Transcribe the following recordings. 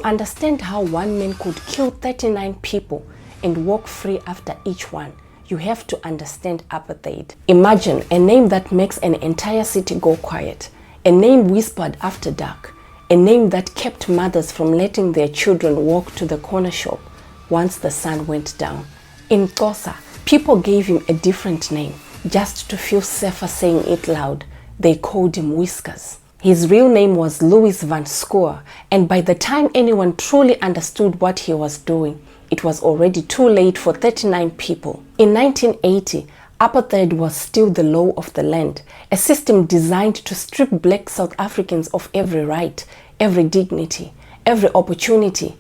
To understand how one man could kill 39 people and walk free after each one, you have to understand apartheid. Imagine a name that makes an entire city go quiet, a name whispered after dark, a name that kept mothers from letting their children walk to the corner shop once the sun went down. In Xhosa, people gave him a different name just to feel safer saying it loud. They called him Whiskers. His real name was Louis van Schoor, and by the time anyone truly understood what he was doing, it was already too late for 39 people. In 1980, apartheid was still the law of the land, a system designed to strip black South Africans of every right, every dignity, every opportunity,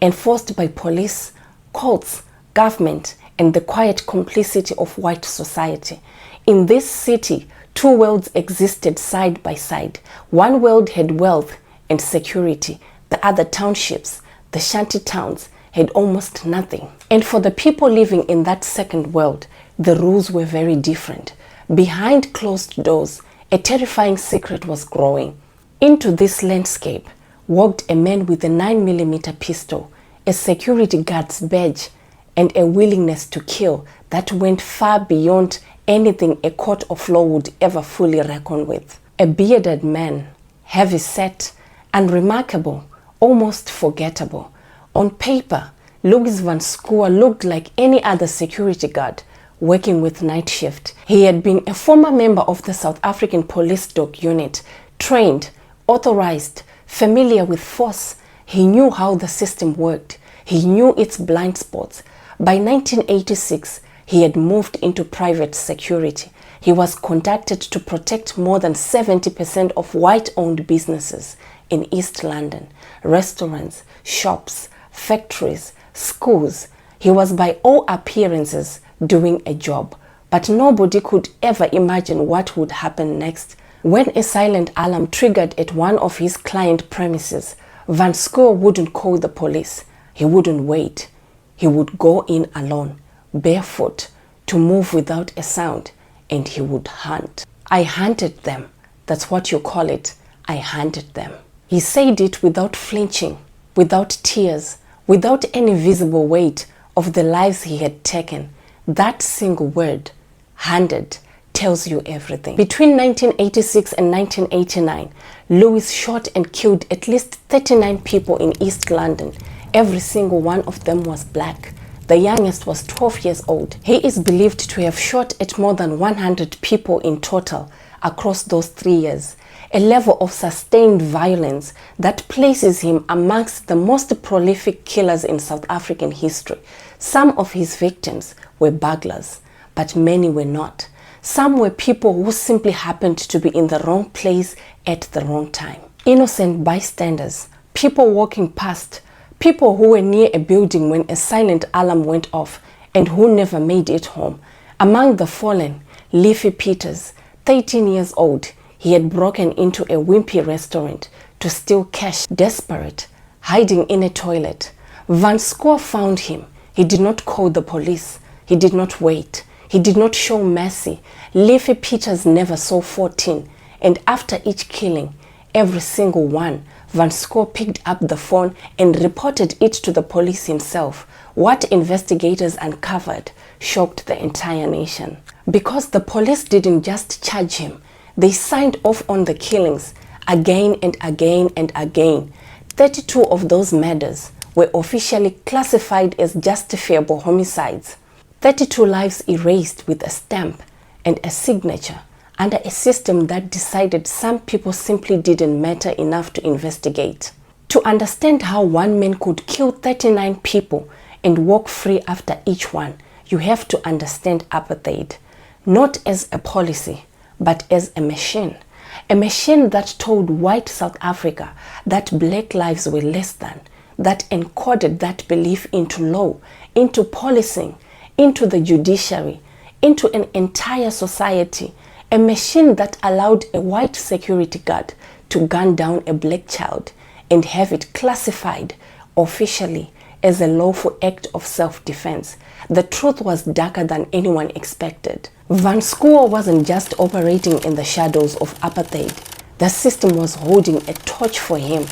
enforced by police, courts, government, and the quiet complicity of white society. In this city, two worlds existed side by side. One world had wealth and security. The other, townships, the shanty towns, had almost nothing. And for the people living in that second world, the rules were very different. Behind closed doors, a terrifying secret was growing. Into this landscape walked a man with a 9mm pistol, a security guard's badge, and a willingness to kill that went far beyond anything a court of law would ever fully reckon with. A bearded man, heavy-set, unremarkable, almost forgettable. On paper, Louis van Schoor looked like any other security guard working with night shift. He had been a former member of the South African Police Dog Unit, trained, authorized, familiar with force. He knew how the system worked. He knew its blind spots. By 1986, he had moved into private security. He was contracted to protect more than 70% of white-owned businesses in East London, restaurants, shops, factories, schools. He was by all appearances doing a job, but nobody could ever imagine what would happen next. When a silent alarm triggered at one of his client premises, Van Schoor wouldn't call the police. He wouldn't wait. He would go in alone, barefoot, to move without a sound, and he would hunt. I hunted them. That's what you call it. I hunted them. He said it without flinching, without tears, without any visible weight of the lives he had taken. That single word, hunted, tells you everything. Between 1986 and 1989, Louis shot and killed at least 39 people in East London. Every single one of them was black. The youngest was 12 years old. He is believed to have shot at more than 100 people in total across those 3 years, a level of sustained violence that places him amongst the most prolific killers in South African history. Some of his victims were burglars, but many were not. Some were people who simply happened to be in the wrong place at the wrong time. Innocent bystanders, people walking past, people who were near a building when a silent alarm went off and who never made it home. Among the fallen, Leafy Peters, 13 years old. He had broken into a wimpy restaurant to steal cash, desperate, hiding in a toilet. Van Schoor found him. He did not call the police. He did not wait. He did not show mercy. Leafy Peters never saw 14. And after each killing, every single one, Van Schoor picked up the phone and reported it to the police himself. What investigators uncovered shocked the entire nation. Because the police didn't just charge him, they signed off on the killings again and again and again. 32 of those murders were officially classified as justifiable homicides. 32 lives erased with a stamp and a signature under a system that decided some people simply didn't matter enough to investigate. To understand how one man could kill 39 people and walk free after each one, you have to understand apartheid, not as a policy, but as a machine. A machine that told white South Africa that black lives were less than, that encoded that belief into law, into policing, into the judiciary, into an entire society. A machine that allowed a white security guard to gun down a black child and have it classified officially as a lawful act of self-defense. The truth was darker than anyone expected. Van Schoor wasn't just operating in the shadows of apartheid. The system was holding a torch for him,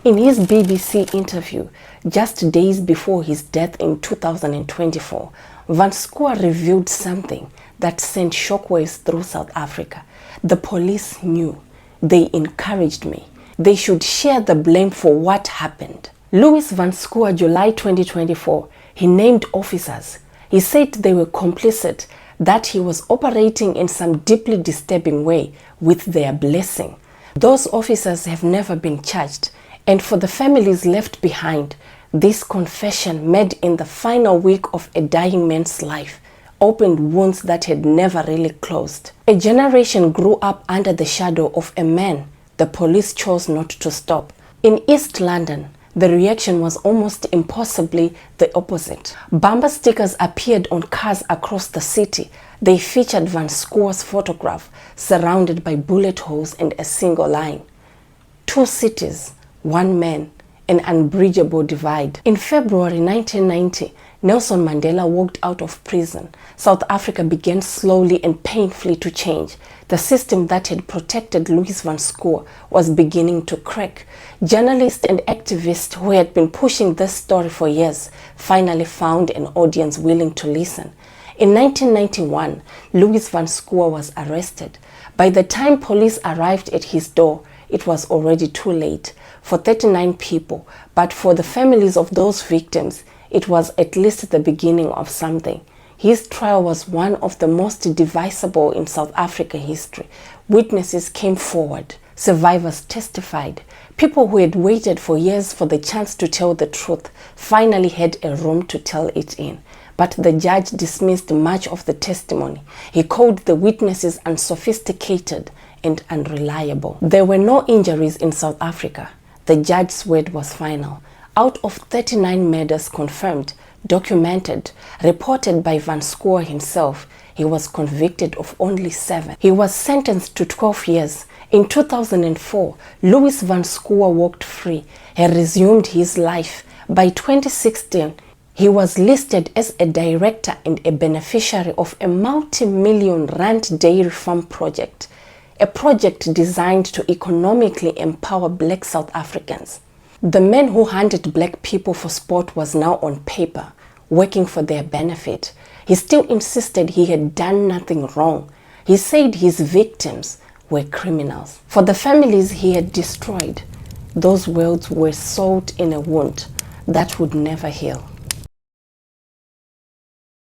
In his BBC interview, just days before his death in 2024, Van Schoor revealed something that sent shockwaves through South Africa. The police knew. They encouraged me. They should share the blame for what happened. Louis Van Schoor, July 2024, he named officers. He said they were complicit, that he was operating in some deeply disturbing way with their blessing. Those officers have never been charged, and for the families left behind, this confession made in the final week of a dying man's life opened wounds that had never really closed. A generation grew up under the shadow of a man the police chose not to stop. In East London, the reaction was almost impossibly the opposite. Bumper stickers appeared on cars across the city. They featured Van Schoor's photograph, surrounded by bullet holes and a single line. Two cities, one man, an unbridgeable divide. In February 1990, Nelson Mandela walked out of prison. South Africa began slowly and painfully to change. The system that had protected Louis Van Schoor was beginning to crack. Journalists and activists who had been pushing this story for years finally found an audience willing to listen. In 1991, Louis Van Schoor was arrested. By the time police arrived at his door, it was already too late for 39 people, but for the families of those victims, it was at least the beginning of something. His trial was one of the most divisible in South African history. Witnesses came forward. Survivors testified. People who had waited for years for the chance to tell the truth finally had a room to tell it in. But the judge dismissed much of the testimony. He called the witnesses unsophisticated and unreliable. There were no injuries in South Africa. The judge's word was final. Out of 39 murders confirmed, documented, reported by Van Schoor himself, he was convicted of only 7. He was sentenced to 12 years. In 2004, Louis Van Schoor walked free. He resumed his life. By 2016, he was listed as a director and a beneficiary of a multi-million rand dairy farm project, a project designed to economically empower Black South Africans. The man who hunted Black people for sport was now on paper, working for their benefit. He still insisted he had done nothing wrong. He said his victims were criminals. For the families he had destroyed, those words were salt in a wound that would never heal.